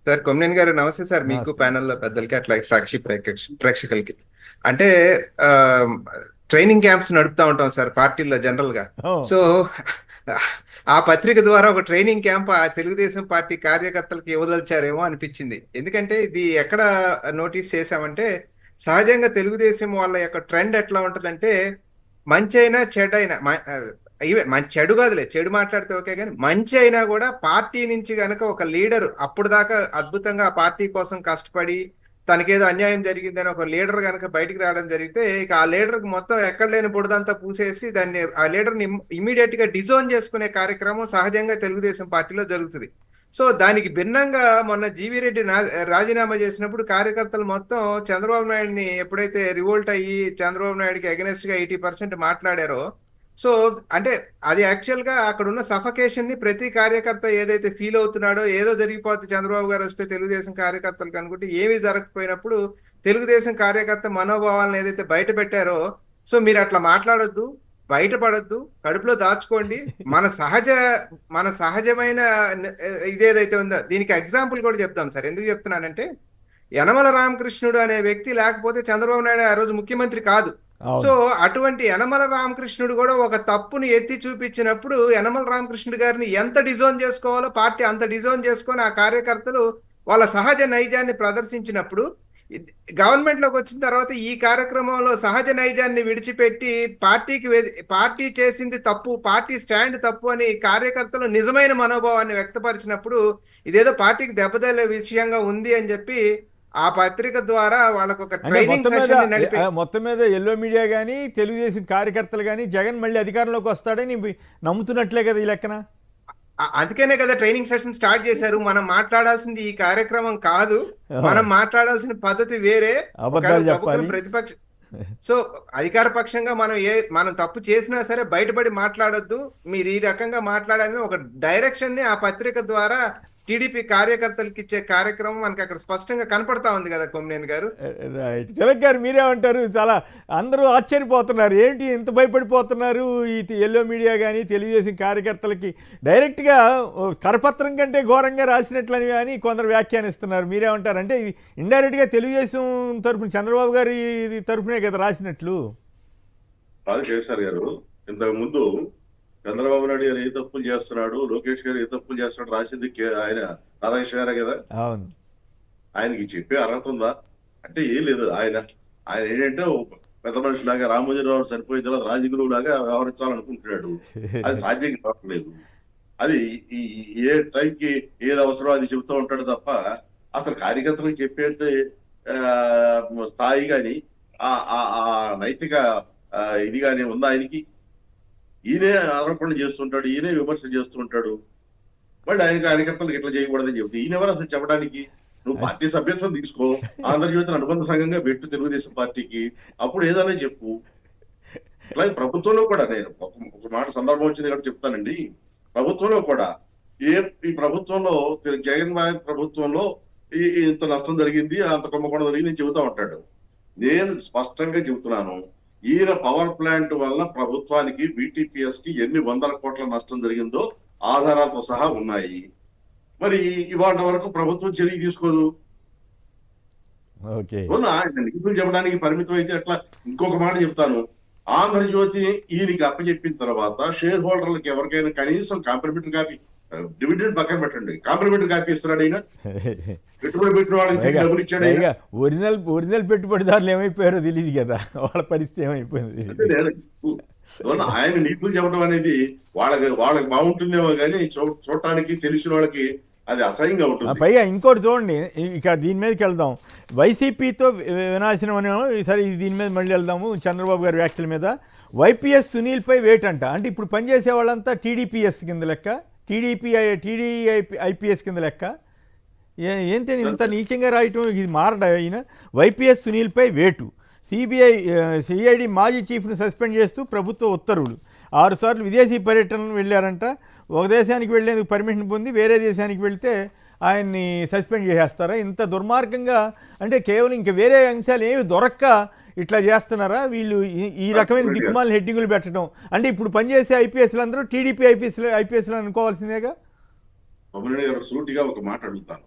Sir Kommineni గారు నమస్తే sir, మీకు నమస్తే. ప్యానెల్లో పెద్దలకి అట్లా సాక్షి ప్రేక్షకులకి. అంటే ఆ, ట్రైనింగ్ క్యాంప్స్ నడుపుతా ఉంటాం సార్ పార్టీల్లో జనరల్ గా. ఓ, సో ఆ పత్రిక ద్వారా ఒక ట్రైనింగ్ క్యాంప్ ఆ తెలుగుదేశం పార్టీ కార్యకర్తలకి ఇవ్వదలిచారేమో అనిపించింది. ఎందుకంటే ఇది ఎక్కడ నోటీస్ చేశామంటే, సహజంగా తెలుగుదేశం వాళ్ళ యొక్క ట్రెండ్ ఎట్లా ఉంటదంటే, మంచి అయినా చెడైనా ఇవే మంచి చెడు కాదులే, చెడు మాట్లాడితే ఓకే, కానీ మంచి అయినా కూడా పార్టీ నుంచి గనక ఒక లీడర్ అప్పుడు దాకా అద్భుతంగా ఆ పార్టీ కోసం కష్టపడి తనకేదో అన్యాయం జరిగిందని ఒక లీడర్ గనక బయటికి రావడం జరిగితే, ఇక ఆ లీడర్ మొత్తం ఎక్కడ లేని బుడదంతా పూసేసి దాన్ని ఆ లీడర్ని ఇమ్మీడియట్ గా డిజోన్ చేసుకునే కార్యక్రమం సహజంగా తెలుగుదేశం పార్టీలో జరుగుతుంది. సో దానికి భిన్నంగా మొన్న జీవీ రెడ్డి రాజీనామా చేసినప్పుడు కార్యకర్తలు మొత్తం చంద్రబాబు నాయుడిని ఎప్పుడైతే రివోల్ట్ అయ్యి చంద్రబాబు నాయుడికి అగెనెస్ట్ గా 80% మాట్లాడారో, సో అంటే అది యాక్చువల్ గా అక్కడ ఉన్న సఫకేషన్ ని ప్రతి కార్యకర్త ఏదైతే ఫీల్ అవుతున్నాడో, ఏదో జరిగిపోతే చంద్రబాబు గారు వస్తే తెలుగుదేశం కార్యకర్తలకు అనుకుంటే ఏమీ జరగకపోయినప్పుడు తెలుగుదేశం కార్యకర్త మనోభావాలను ఏదైతే బయట పెట్టారో, సో మీరు అట్లా మాట్లాడొద్దు, బయటపడొద్దు, కడుపులో దాచుకోండి. మన సహజమైన ఇదేదైతే ఉందో దీనికి ఎగ్జాంపుల్ కూడా చెప్తాం సార్. ఎందుకు చెప్తున్నానంటే, యనమల రామకృష్ణుడు అనే వ్యక్తి లేకపోతే చంద్రబాబు నాయుడు ఆ రోజు ముఖ్యమంత్రి కాదు. సో అవును. అటువంటి యనమల రామకృష్ణుడు కూడా ఒక తప్పుని ఎత్తి చూపించినప్పుడు యనమల రామకృష్ణుడు గారిని ఎంత డిజోన్ చేసుకోవాలో పార్టీ అంత డిజోన్ చేసుకొని ఆ కార్యకర్తలు వాళ్ళ సహజ నైజాన్ని ప్రదర్శించినప్పుడు, గవర్నమెంట్ లోకి వచ్చిన తర్వాత ఈ కార్యక్రమంలో సహజ నైజాన్ని విడిచిపెట్టి పార్టీ చేసింది తప్పు, పార్టీ స్టాండ్ తప్పు అని కార్యకర్తలు నిజమైన మనోభావాన్ని వ్యక్తపరిచినప్పుడు, ఇదేదో పార్టీకి దెబ్బతలే విషయంగా ఉంది అని చెప్పి ఆ పత్రిక ద్వారా వాళ్ళకు ఒక అంటే ట్రైనింగ్ సెషన్ నడిపి, మొత్తం మీద ఎల్లో మీడియా కానీ తెలుగుదేశం కార్యకర్తలు కానీ జగన్ మళ్ళీ అధికారంలోకి వస్తాడని నమ్ముతున్నట్లే కదా ఈ లెక్కన. అందుకనే కదా ట్రైనింగ్ సెషన్ స్టార్ట్ చేశారు. మనం మాట్లాడాల్సింది ఈ కార్యక్రమం కాదు, ఆ, మనం మాట్లాడాల్సిన పద్ధతి వేరే. ఒకవేళ అబద్ధాలు గబుక్కున చెప్పాలి. ప్రతిపక్ష సో అధికార పక్షంగా మనం తప్పు చేసినా సరే బయటపడి మాట్లాడొద్దు, మీరు ఈ రకంగా మాట్లాడాలని ఒక డైరెక్షన్ ని ఆ పత్రిక ద్వారా టీడీపీ కార్యకర్తలకు ఇచ్చే కార్యక్రమం మనకి అక్కడ స్పష్టంగా కనపడతా ఉంది కదా కొమ్మినేని గారు. రైట్. తిలక్ గారు మీరేమంటారు? చాలా అందరూ ఆశ్చర్యపోతున్నారు, ఏంటి ఇంత భయపడిపోతున్నారు ఈ ఎల్లో మీడియా కానీ తెలుగుదేశం కార్యకర్తలకి డైరెక్ట్గా కరపత్రం కంటే ఘోరంగా రాసినట్లని కానీ కొందరు వ్యాఖ్యానిస్తున్నారు. మీరేమంటారు? అంటే ఇది ఇండైరెక్ట్గా తెలుగుదేశం తరఫున చంద్రబాబు గారి తరఫునే కదా రాసినట్లు. రాజశేఖర్ గారు ఇంతకు ముందు చంద్రబాబు నాయుడు గారు ఏ తప్పులు చేస్తున్నాడు, లోకేష్ గారు ఏ తప్పులు చేస్తున్నాడు రాసింది ఆయన రాధాకృష్ణ గారే కదా. అవును. ఆయనకి చెప్పే అర్హత ఉందా అంటే ఏం లేదు. ఆయన ఆయన ఏంటంటే పెద్ద మనిషిలాగా రామోజీరావు చనిపోయిన తర్వాత రాజగురువు లాగా వ్యవహరించాలనుకుంటున్నాడు. అది సాధ్యం కావట్లేదు. అది ఏ టైంకి ఏది అవసరం అది చెబుతూ ఉంటాడు తప్ప అసలు కార్యకర్తలకు చెప్పే స్థాయి కానీ ఆ నైతిక ఇది కానీ ఉందా ఆయనకి? ఈయనే ఆరోపణలు చేస్తుంటాడు, ఈయనే విమర్శలు చేస్తూ ఉంటాడు. మళ్ళీ ఆయన కార్యకర్తలకు ఇట్లా చేయకూడదని చెప్తే ఈయన ఎవరు అసలు చెప్పడానికి? నువ్వు పార్టీ సభ్యత్వం తీసుకో, ఆంధ్రజ్యోతిని అనుబంధ సంఘంగా పెట్టు తెలుగుదేశం పార్టీకి, అప్పుడు ఏదైనా చెప్పు. అలాగే ప్రభుత్వంలో కూడా నేను ఒక మాట సందర్భం వచ్చింది కాబట్టి చెప్తానండి. ప్రభుత్వంలో కూడా ఈ ప్రభుత్వంలో జగన్ ప్రభుత్వంలో ఇంత నష్టం జరిగింది, అంత కుంభకోణం జరిగింది అని చెబుతా ఉంటాడు. నేను స్పష్టంగా చెబుతున్నాను, ఈయన పవర్ ప్లాంట్ వల్ల ప్రభుత్వానికి బీటీపీఎస్ కి ఎన్ని వందల కోట్ల నష్టం జరిగిందో ఆధారాలతో సహా ఉన్నాయి. మరి ఇవాళ వరకు ప్రభుత్వం చర్య తీసుకోదు. ఆయన నిధులు చెప్పడానికి పరిమితం అయితే ఎట్లా? ఇంకొక మాట చెప్తాను, ఆంధ్రజ్యోతి ఈయనకి అప్పచెప్పిన తర్వాత షేర్ హోల్డర్లకు ఎవరికైనా కనీసం కాంప్లిమెంటరీ కాపీ, డివిడెండ్ పక్కన పెట్టండి, కాంప్లిమెంటరీ కాపీ ఇస్తున్నాడు ఆయన? పెట్టుబడి పెట్టిన వాళ్ళకి డబ్బులు ఇచ్చాడు ఆయన? ఒరిజినల్ పెట్టుబడిదారులు ఏమైపోయారో తెలియదు కదా, వాళ్ళ పరిస్థితి ఏమైపోయింది. ఆయన నీతులు చెప్పడం అనేది వాళ్ళకి బాగుంటుందేమో కానీ చూడటానికి తెలిసిన వాళ్ళకి అది అసహ్యంగా ఉంటుంది. పైగా ఇంకోటి చూడండి, ఇక దీని మీదకి వెళ్దాం. వైసీపీతో వినాశనం అని సరే, దీని మీద మళ్ళీ వెళ్దాము. చంద్రబాబు గారి వ్యాఖ్యల మీద వైపీఎస్ సునీల్పై వేటంట. అంటే ఇప్పుడు పనిచేసే వాళ్ళంతా టీడీపీఎస్ కింద లెక్క, ఐపీఎస్ కింద లెక్క. ఏంటి ఇంత నీచంగా రాయటం? ఇది మారడ అయినా. వైపీఎస్ సునీల్పై వేటు, సిఐడి మాజీ చీఫ్ను సస్పెండ్ చేస్తూ ప్రభుత్వ ఉత్తర్వులు. 6 సార్లు విదేశీ పర్యటనలు వెళ్ళారంట. ఒక దేశానికి వెళ్ళేందుకు పర్మిషన్ పొంది వేరే దేశానికి వెళ్తే ఆయన్ని సస్పెండ్ చేసేస్తారా? ఇంత దుర్మార్గంగా అంటే కేవలం ఇంకా వేరే అంశాలు ఏమి దొరక్క ఇట్లా చేస్తున్నారా వీళ్ళు? ఈ రకమైన దిక్కుమాల హెడ్డింగులు పెట్టడం అంటే ఇప్పుడు పనిచేసే ఐపీఎస్లు అందరూ టీడీపీ ఐపీఎస్లు అనుకోవాల్సిందేగా. సూటిగా ఒక మాట అడుగుతాను,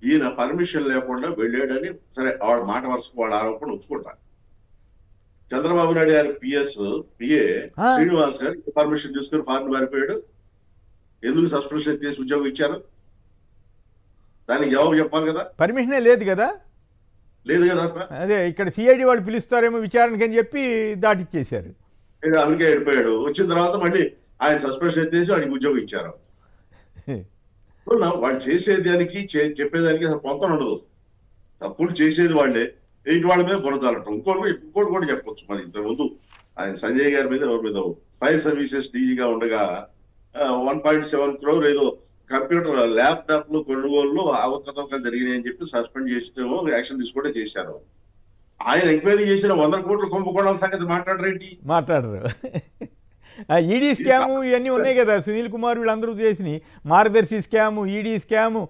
ఈయన పర్మిషన్ లేకుండా వెళ్ళాడని సరే వాళ్ళ మాట వరుసకు వాళ్ళ ఆరోపణ ఒప్పుకుంటారు. చంద్రబాబు నాయుడు గారి పిఏ ఆ. శ్రీనివాస్ గారు పర్మిషన్ తీసుకుని ఫారెన్ పారిపోయాడు. ఎందుకు సస్పెన్షన్ ఎత్తేసి ఉద్యోగం ఇచ్చారు? దానికి జవాబు చెప్పాలి కదా. పర్మిషనే లేదు కదా. లేదు కదా అసలు. అదే ఇక్కడ సిఐడి వాళ్ళు పిలుస్తారేమో విచారణకి అని చెప్పి దాటిచ్చేశారు. అందుకే వెళ్ళిపోయాడు. వచ్చిన తర్వాత మళ్ళీ ఆయన సస్పెన్షన్ ఎత్తేసి వాడికి ఉద్యోగం ఇచ్చారు. వాళ్ళు చేసేదానికి చెప్పేదానికి అసలు పొంతన ఉండదు. తప్పులు చేసేది వాళ్ళే, ఎయిటి వాళ్ళ మీద బురదాలటం. ఇంకోటి కూడా చెప్పొచ్చు. మరి ఇంతకుముందు ఆయన సంజయ్ గారి మీద ఎవరి మీద ఫైర్ సర్వీసెస్ డీజీగా ఉండగా 1.7 crore ఏదో కంప్యూటర్ ల్యాప్టాప్లు కొనుగోలు అవకతవకలు జరిగినాయని చెప్పి సస్పెండ్ చేసేమో యాక్షన్ తీసుకోవడం చేశారు. ఆయన ఎంక్వైరీ చేసిన 100 కోట్ల కుంభకోణాల సంగతి మాట్లాడరేంటి? మాట్లాడరు. ఈడీ స్కాము ఇవన్నీ ఉన్నాయి కదా, సునీల్ కుమార్ వీళ్ళందరూ చేసిన మార్గదర్శి స్కాము, ఈడీ స్కాము,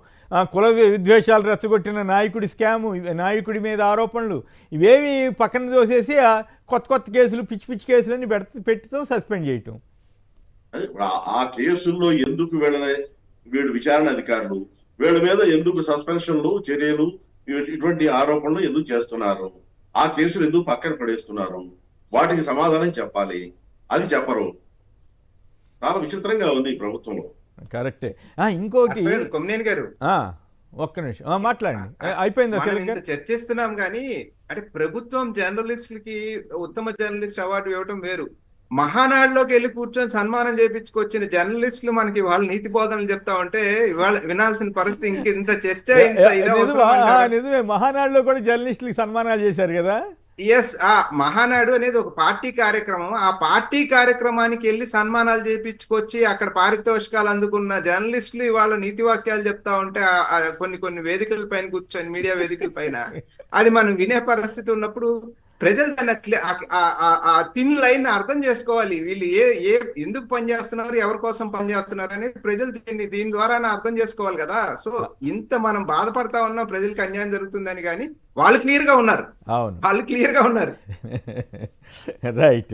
కుల విద్వేషాలు రెచ్చగొట్టిన నాయకుడి స్కాము, నాయకుడి మీద ఆరోపణలు, ఇవేమి పక్కన దోసేసి కొత్త కేసులు, పిచ్చి పిచ్చి కేసులన్నీ పెట్టడం, సస్పెండ్ చేయటం. ఆ కేసుల్లో ఎందుకు వీడు విచారణ అధికారులు వీళ్ళ మీద ఎందుకు సస్పెన్షన్లు, చర్యలు, ఇటువంటి ఆరోపణలు ఎందుకు చేస్తున్నారు? ఆ కేసులు ఎందుకు పక్కన పడేస్తున్నారు? వాటికి సమాధానం చెప్పాలి. అది చెప్పరు. చాలా విచిత్రంగా ఉంది ఈ ప్రభుత్వంలో. కరెక్టే. ఇంకోటి కొమ్మినేని గారు, ఒక్క నిమిషం మాట్లాడండి. అయిపోయింది మనం ఇంత చర్చిస్తున్నాం కానీ అంటే ప్రభుత్వం జర్నలిస్టులకి ఉత్తమ జర్నలిస్ట్ అవార్డు ఇవ్వటం వేరు. మహానాడులోకి వెళ్ళి కూర్చొని సన్మానం చేయించుకొచ్చిన జర్నలిస్టులు మనకి వాళ్ళ నీతి బోధనలు చెప్తా ఉంటే ఇవాళ వినాల్సిన పరిస్థితి ఇంత చర్చ నిజమే. మహానాడులో కూడా జర్నలిస్టులకి సన్మానాలు చేశారు కదా. ఎస్, ఆ మహానాడు అనేది ఒక పార్టీ కార్యక్రమం. ఆ పార్టీ కార్యక్రమానికి వెళ్ళి సన్మానాలు చేయించుకొచ్చి అక్కడ పారితోషికాలు అందుకున్న జర్నలిస్టులు ఇవాళ నీతి వాక్యాలు చెప్తా ఉంటే కొన్ని వేదికల పైన కూర్చొని, మీడియా వేదికల పైన అది మనం వినే పరిస్థితి ఉన్నప్పుడు ప్రజలు దాన్ని ఆ థిన్ లైన్ అర్థం చేసుకోవాలి. వీళ్ళు ఎందుకు పనిచేస్తున్నారు, ఎవరి కోసం పనిచేస్తున్నారు అనేది ప్రజలు దీని ద్వారా అర్థం చేసుకోవాలి కదా. సో ఇంత మనం బాధపడతా ఉన్నాం ప్రజలకు అన్యాయం జరుగుతుందని, కానీ వాళ్ళు క్లియర్ గా ఉన్నారు. అవును, వాళ్ళు క్లియర్ గా ఉన్నారు. రైట్.